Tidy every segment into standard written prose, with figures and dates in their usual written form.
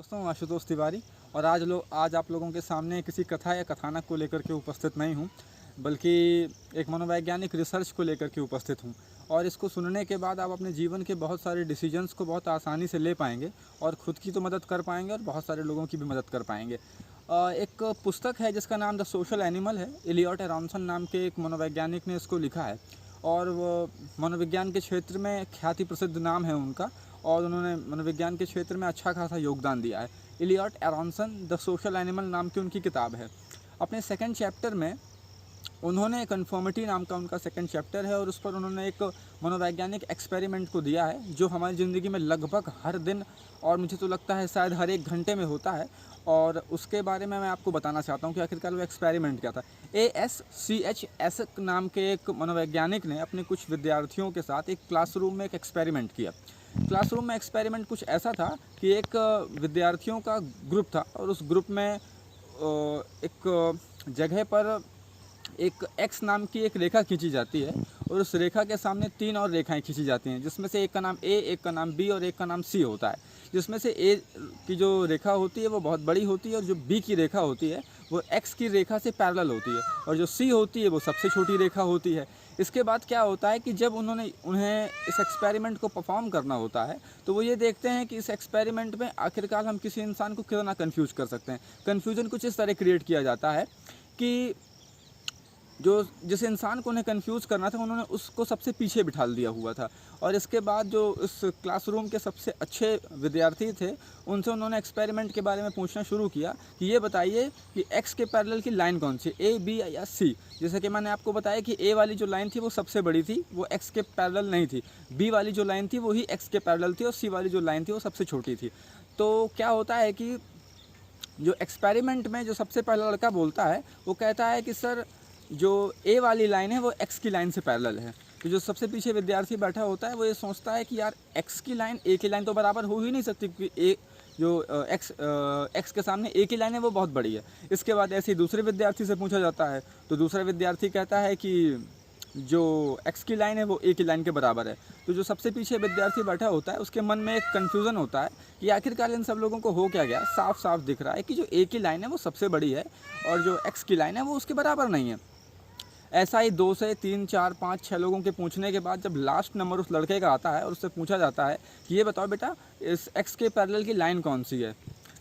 दोस्तों, आशुतोष तिवारी। और आज आप लोगों के सामने किसी कथा या कथानक को लेकर के उपस्थित नहीं हूँ, बल्कि एक मनोवैज्ञानिक रिसर्च को लेकर के उपस्थित हूँ। और इसको सुनने के बाद आप अपने जीवन के बहुत सारे डिसीजंस को बहुत आसानी से ले पाएंगे और ख़ुद की तो मदद कर पाएंगे और बहुत सारे लोगों की भी मदद कर पाएंगे। एक पुस्तक है जिसका नाम द सोशल एनिमल है। एलियट एरॉनसन नाम के एक मनोवैज्ञानिक ने इसको लिखा है और वो मनोविज्ञान के क्षेत्र में ख्याति प्रसिद्ध नाम है उनका, और उन्होंने मनोविज्ञान के क्षेत्र में अच्छा खासा योगदान दिया है। एलियट एरॉनसन द सोशल एनिमल नाम की उनकी किताब है। अपने सेकंड चैप्टर में उन्होंने कन्फर्मिटी नाम का उनका सेकंड चैप्टर है और उस पर उन्होंने एक मनोवैज्ञानिक एक्सपेरिमेंट को दिया है जो हमारी ज़िंदगी में लगभग हर दिन और मुझे तो लगता है शायद हर एक घंटे में होता है। और उसके बारे में मैं आपको बताना चाहता हूँ कि आखिरकार वो एक्सपेरिमेंट क्या था। ASCHS नाम के एक मनोवैज्ञानिक ने अपने कुछ विद्यार्थियों के साथ एक क्लासरूम में एक एक्सपेरिमेंट किया। क्लासरूम में एक्सपेरिमेंट कुछ ऐसा था कि एक विद्यार्थियों का ग्रुप था और उस ग्रुप में एक जगह पर एक एक्स नाम की एक रेखा खींची जाती है और उस रेखा के सामने 3 और रेखाएं खींची जाती हैं, जिसमें से एक का नाम A, एक का नाम B और एक का नाम C होता है। जिसमें से A की जो रेखा होती है वो बहुत बड़ी होती है और जो B की रेखा होती है वो X की रेखा से पैरेलल होती है और जो C होती है वो सबसे छोटी रेखा होती है। इसके बाद क्या होता है कि जब उन्हें इस एक्सपेरिमेंट को परफॉर्म करना होता है तो वो ये देखते हैं कि इस एक्सपेरिमेंट में आखिरकार हम किसी इंसान को कितना कन्फ्यूज कर सकते हैं। कन्फ्यूजन कुछ इस तरह क्रिएट किया जाता है कि जिस इंसान को उन्हें कंफ्यूज करना था उन्होंने उसको सबसे पीछे बिठा दिया हुआ था। और इसके बाद जो इस क्लासरूम के सबसे अच्छे विद्यार्थी थे उनसे उन्होंने एक्सपेरिमेंट के बारे में पूछना शुरू किया कि ये बताइए कि एक्स के पैरेलल की लाइन कौन सी, A, B या C। जैसे कि मैंने आपको बताया कि A वाली जो लाइन थी वो सबसे बड़ी थी, वो एक्स के पैरेलल नहीं थी। B वाली जो लाइन थी वही एक्स के पैरेलल थी और C वाली जो लाइन थी वो सबसे छोटी थी। तो क्या होता है कि जो एक्सपेरिमेंट में जो सबसे पहला लड़का बोलता है वो कहता है कि सर जो A वाली लाइन है वो X की लाइन से पैरेलल है। तो जो सबसे पीछे विद्यार्थी बैठा होता है वो ये सोचता है कि यार X की लाइन A की लाइन तो बराबर हो ही नहीं सकती, क्योंकि X के सामने A की लाइन है वो बहुत बड़ी है। इसके बाद ऐसे ही दूसरे विद्यार्थी से पूछा जाता है तो दूसरा विद्यार्थी कहता है कि जो X की लाइन है वो A की लाइन के बराबर है। तो जो सबसे पीछे विद्यार्थी बैठा होता है उसके मन में एक कन्फ्यूज़न होता है कि आखिरकार इन सब लोगों को हो क्या गया। साफ साफ दिख रहा है कि जो A की लाइन है वो सबसे बड़ी है और जो X की लाइन है वो उसके बराबर नहीं है। ऐसा ही 2 से 3, 4, 5, 6 लोगों के पूछने के बाद जब लास्ट नंबर उस लड़के का आता है और उससे पूछा जाता है कि ये बताओ बेटा इस X के पैरेलल की लाइन कौन सी है,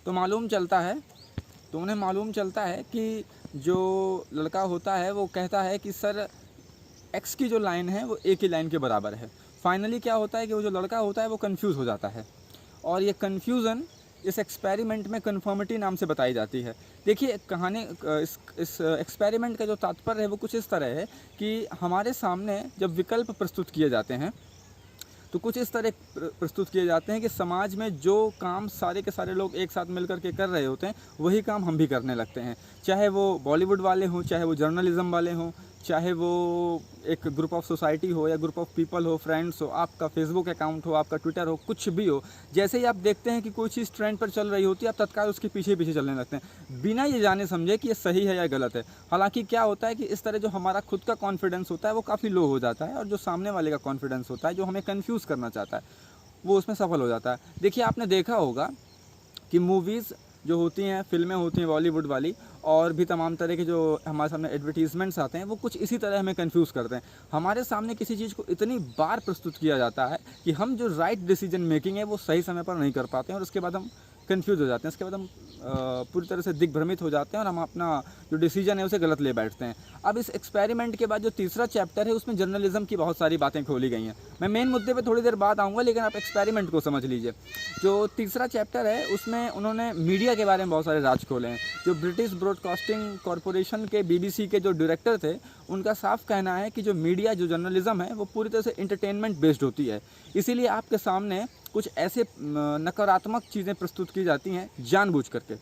तो उन्हें मालूम चलता है कि जो लड़का होता है वो कहता है कि सर X की जो लाइन है वो A की लाइन के बराबर है। फाइनली क्या होता है कि वो जो लड़का होता है वो कंफ्यूज हो जाता है और ये कन्फ्यूज़न इस एक्सपेरिमेंट में कन्फर्मिटी नाम से बताई जाती है। देखिए कहानी इस एक्सपेरिमेंट का जो तात्पर्य है वो कुछ इस तरह है कि हमारे सामने जब विकल्प प्रस्तुत किए जाते हैं तो कुछ इस तरह प्रस्तुत किए जाते हैं कि समाज में जो काम सारे के सारे लोग एक साथ मिलकर के कर रहे होते हैं वही काम हम भी करने लगते हैं। चाहे वो बॉलीवुड वाले हों, चाहे वो जर्नलिज्म वाले हों, चाहे वो एक ग्रुप ऑफ सोसाइटी हो या ग्रुप ऑफ पीपल हो, फ्रेंड्स हो, आपका फेसबुक अकाउंट हो, आपका ट्विटर हो, कुछ भी हो। जैसे ही आप देखते हैं कि कोई चीज़ ट्रेंड पर चल रही होती है आप तत्काल उसके पीछे पीछे चलने लगते हैं बिना ये जाने समझे कि ये सही है या गलत है। हालांकि क्या होता है कि इस तरह जो हमारा खुद का कॉन्फिडेंस होता है वो काफ़ी लो हो जाता है और जो सामने वाले का कॉन्फिडेंस होता है जो हमें कन्फ्यूज़ करना चाहता है वो उसमें सफल हो जाता है। देखिए आपने देखा होगा कि मूवीज़ जो होती हैं, फिल्में होती हैं बॉलीवुड वाली और भी तमाम तरह के जो हमारे सामने एडवर्टीज़मेंट्स आते हैं वो कुछ इसी तरह हमें कंफ्यूज करते हैं। हमारे सामने किसी चीज़ को इतनी बार प्रस्तुत किया जाता है कि हम जो राइट डिसीजन मेकिंग है वो सही समय पर नहीं कर पाते हैं और उसके बाद हम कंफ्यूज हो जाते हैं। इसके बाद हम पूरी तरह से दिग्भ्रमित हो जाते हैं और हम अपना जो डिसीजन है उसे गलत ले बैठते हैं। अब इस एक्सपेरिमेंट के बाद जो तीसरा चैप्टर है उसमें जर्नलिज्म की बहुत सारी बातें खोली गई हैं। मैं मेन मुद्दे पे थोड़ी देर बाद आऊँगा, लेकिन आप एक्सपेरिमेंट को समझ लीजिए। जो तीसरा चैप्टर है उसमें उन्होंने मीडिया के बारे में बहुत सारे राज खोले हैं। जो ब्रिटिश ब्रॉडकास्टिंग कॉरपोरेशन के BBC के जो डायरेक्टर थे उनका साफ कहना है कि जो मीडिया, जो जर्नलिज्म है वो पूरी तरह से इंटरटेनमेंट बेस्ड होती है। इसीलिए आपके सामने कुछ ऐसे नकारात्मक चीज़ें प्रस्तुत की जाती हैं जानबूझ करके।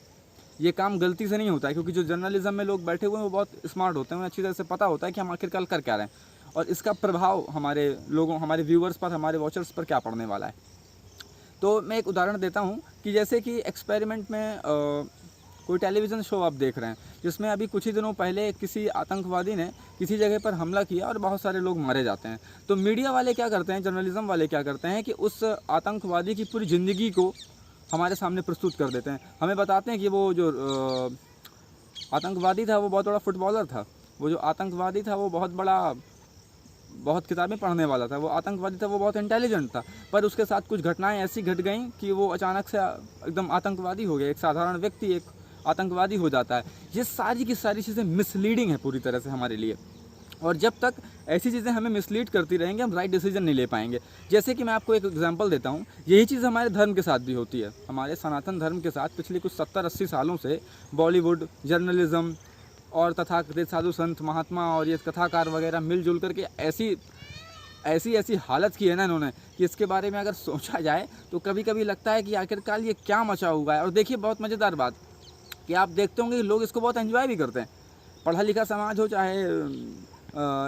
ये काम गलती से नहीं होता है, क्योंकि जो जर्नलिज्म में लोग बैठे हुए हैं वो बहुत स्मार्ट होते हैं, उन्हें अच्छी तरह से पता होता है कि हम आखिरकार कर क्या रहे हैं और इसका प्रभाव हमारे लोगों, हमारे व्यूअर्स पर, हमारे वॉचर्स पर क्या पड़ने वाला है। तो मैं एक उदाहरण देता हूँ कि जैसे कि एक्सपेरिमेंट में कोई टेलीविज़न शो आप देख रहे हैं जिसमें अभी कुछ ही दिनों पहले किसी आतंकवादी ने किसी जगह पर हमला किया और बहुत सारे लोग मारे जाते हैं। तो मीडिया वाले क्या करते हैं, जर्नलिज्म वाले क्या करते हैं कि उस आतंकवादी की पूरी ज़िंदगी को हमारे सामने प्रस्तुत कर देते हैं। हमें बताते हैं कि वो जो आतंकवादी था वो बहुत बड़ा फुटबॉलर था, वो जो आतंकवादी था वो बहुत किताबें पढ़ने वाला था, वो आतंकवादी था, वो बहुत इंटेलिजेंट था, पर उसके साथ कुछ घटनाएं ऐसी घट गईं कि वो अचानक से एकदम आतंकवादी हो गया। एक साधारण व्यक्ति एक आतंकवादी हो जाता है। ये सारी की सारी चीज़ें मिसलीडिंग है पूरी तरह से हमारे लिए, और जब तक ऐसी चीज़ें हमें मिसलीड करती रहेंगे हम राइट डिसीजन नहीं ले पाएंगे। जैसे कि मैं आपको एक एग्जांपल देता हूँ, यही चीज़ हमारे धर्म के साथ भी होती है। हमारे सनातन धर्म के साथ पिछले कुछ 70-80 सालों से बॉलीवुड, जर्नलिज्म और तथाकथित साधु संत महात्मा और ये कथाकार वगैरह मिलजुल करके ऐसी हालत की है ना इन्होंने, कि इसके बारे में अगर सोचा जाए तो कभी कभी लगता है कि आखिरकार ये क्या मचा हुआ है। और देखिए बहुत मज़ेदार बात कि आप देखते होंगे कि लोग इसको बहुत एंजॉय भी करते हैं। पढ़ा लिखा समाज हो, चाहे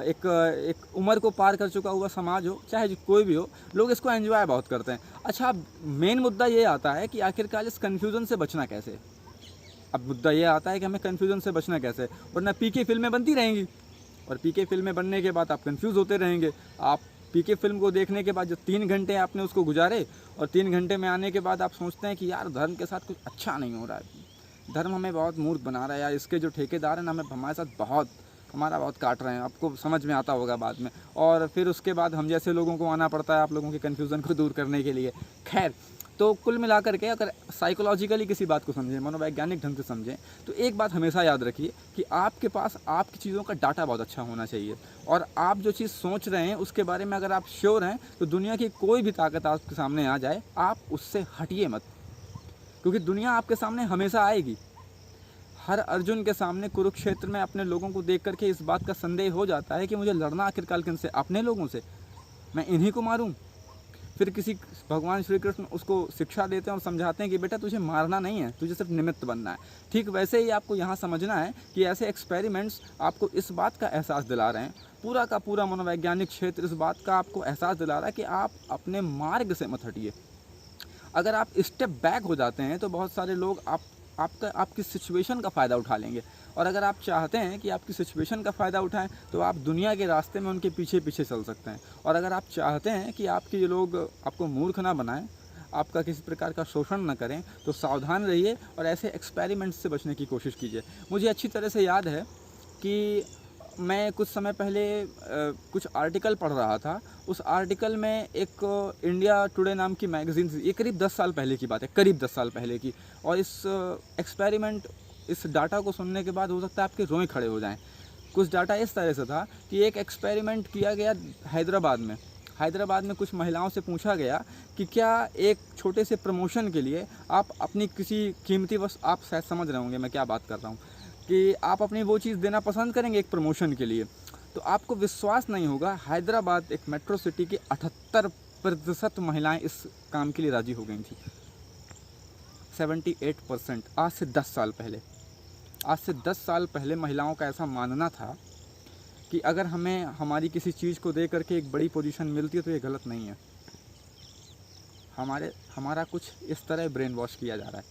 एक उम्र को पार कर चुका हुआ समाज हो, चाहे कोई भी हो, लोग इसको एंजॉय बहुत करते हैं। अच्छा, मेन मुद्दा ये आता है कि आखिरकार इस कन्फ्यूज़न से बचना कैसे। अब मुद्दा ये आता है कि हमें कन्फ्यूज़न से बचना कैसे, वरना पीके फिल्में बनती रहेंगी और पीके फिल्में बनने के बाद आप कन्फ्यूज़ होते रहेंगे। आप पीके फिल्म को देखने के बाद जो 3 घंटे आपने उसको गुजारे और 3 घंटे में आने के बाद आप सोचते हैं कि यार धर्म के साथ कुछ अच्छा नहीं हो रहा है, धर्म हमें बहुत मूर्ख बना रहा है यार, इसके जो ठेकेदार हैं ना हमारे साथ हमारा बहुत काट रहे हैं। आपको समझ में आता होगा बाद में, और फिर उसके बाद हम जैसे लोगों को आना पड़ता है आप लोगों के कन्फ्यूज़न को दूर करने के लिए। खैर, तो कुल मिलाकर के अगर साइकोलॉजिकली किसी बात को समझें, मनोवैज्ञानिक ढंग से समझें, तो एक बात हमेशा याद रखिए कि आपके पास आपकी चीज़ों का डाटा बहुत अच्छा होना चाहिए, और आप जो चीज़ सोच रहे हैं उसके बारे में अगर आप श्योर हैं तो दुनिया की कोई भी ताकत आपके सामने आ जाए आप उससे हटिए मत, क्योंकि दुनिया आपके सामने हमेशा आएगी। हर अर्जुन के सामने कुरुक्षेत्र में अपने लोगों को देख करके इस बात का संदेह हो जाता है कि मुझे लड़ना आखिरकार किनसे, अपने लोगों से, मैं इन्हीं को मारूं। फिर भगवान श्री कृष्ण उसको शिक्षा देते हैं और समझाते हैं कि बेटा तुझे मारना नहीं है, तुझे सिर्फ निमित्त बनना है। ठीक वैसे ही आपको यहाँ समझना है कि ऐसे एक्सपेरिमेंट्स आपको इस बात का एहसास दिला रहे हैं, पूरा का पूरा मनोवैज्ञानिक क्षेत्र इस बात का आपको एहसास दिला रहा है कि आप अपने मार्ग से मत हटिए। अगर आप स्टेप बैक हो जाते हैं तो बहुत सारे लोग आपकी सिचुएशन का फ़ायदा उठा लेंगे, और अगर आप चाहते हैं कि आपकी सिचुएशन का फ़ायदा उठाएं तो आप दुनिया के रास्ते में उनके पीछे पीछे चल सकते हैं। और अगर आप चाहते हैं कि आपके लोग आपको मूर्ख ना बनाएं, आपका किसी प्रकार का शोषण ना करें, तो सावधान रहिए और ऐसे एक्सपेरिमेंट्स से बचने की कोशिश कीजिए। मुझे अच्छी तरह से याद है कि मैं कुछ समय पहले कुछ आर्टिकल पढ़ रहा था। उस आर्टिकल में एक इंडिया टुडे नाम की मैगज़ीन, ये करीब 10 साल पहले की बात है, करीब 10 साल पहले की, और इस डाटा को सुनने के बाद हो सकता है आपके रोए खड़े हो जाएं। कुछ डाटा इस तरह से था कि एक एक्सपेरिमेंट किया गया हैदराबाद में कुछ महिलाओं से पूछा गया कि क्या एक छोटे से प्रमोशन के लिए आप अपनी किसी कीमती वस्तु, आप शायद समझ रहे होंगे मैं क्या बात कर रहा हूँ, कि आप अपनी वो चीज़ देना पसंद करेंगे एक प्रमोशन के लिए। तो आपको विश्वास नहीं होगा, हैदराबाद एक मेट्रो सिटी की 78% महिलाएं इस काम के लिए राज़ी हो गई थी। 78%। आज से 10 साल पहले महिलाओं का ऐसा मानना था कि अगर हमें हमारी किसी चीज़ को दे करके एक बड़ी पोजीशन मिलती है तो ये गलत नहीं है। हमारा कुछ इस तरह ब्रेन वॉश किया जा रहा है,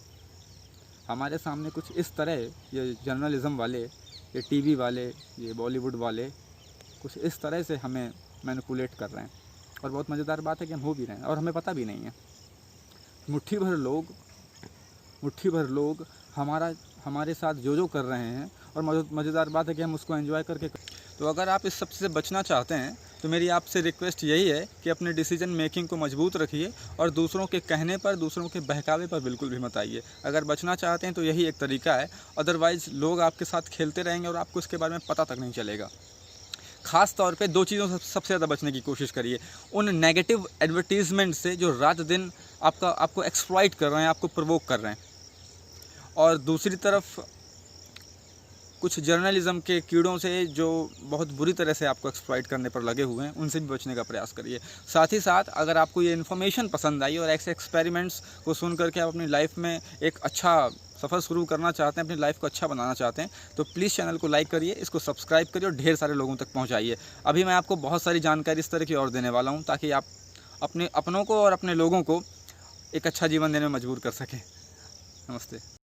हमारे सामने कुछ इस तरह ये जर्नलिज़म वाले, ये टीवी वाले, ये बॉलीवुड वाले कुछ इस तरह से हमें मैनिपुलेट कर रहे हैं। और बहुत मज़ेदार बात है कि हम हो भी रहे हैं और हमें पता भी नहीं है। मुट्ठी भर लोग हमारे साथ जो कर रहे हैं, और मज़ेदार बात है कि हम उसको एंजॉय करके। तो अगर आप इस सब से बचना चाहते हैं तो मेरी आपसे रिक्वेस्ट यही है कि अपने डिसीजन मेकिंग को मजबूत रखिए और दूसरों के कहने पर, दूसरों के बहकावे पर बिल्कुल भी मत आइए। अगर बचना चाहते हैं तो यही एक तरीका है, अदरवाइज़ लोग आपके साथ खेलते रहेंगे और आपको इसके बारे में पता तक नहीं चलेगा। ख़ास तौर पे 2 चीज़ों से सबसे ज़्यादा बचने की कोशिश करिए, उन नेगेटिव एडवर्टीज़मेंट से जो रात दिन आपको एक्सप्लॉइट कर रहे हैं, आपको प्रोवोक कर रहे हैं, और दूसरी तरफ कुछ जर्नलिज़म के कीड़ों से जो बहुत बुरी तरह से आपको एक्सप्लॉइट करने पर लगे हुए हैं, उनसे भी बचने का प्रयास करिए। साथ ही साथ अगर आपको ये इन्फॉर्मेशन पसंद आई और ऐसे एक्सपेरिमेंट्स को सुन करके आप अपनी लाइफ में एक अच्छा सफ़र शुरू करना चाहते हैं, अपनी लाइफ को अच्छा बनाना चाहते हैं, तो प्लीज़ चैनल को लाइक करिए, इसको सब्सक्राइब करिए और ढेर सारे लोगों तक पहुँचाइए। अभी मैं आपको बहुत सारी जानकारी इस तरह की और देने वाला हूँ ताकि आप अपने अपनों को और अपने लोगों को एक अच्छा जीवन देने में मजबूर कर सकें। नमस्ते।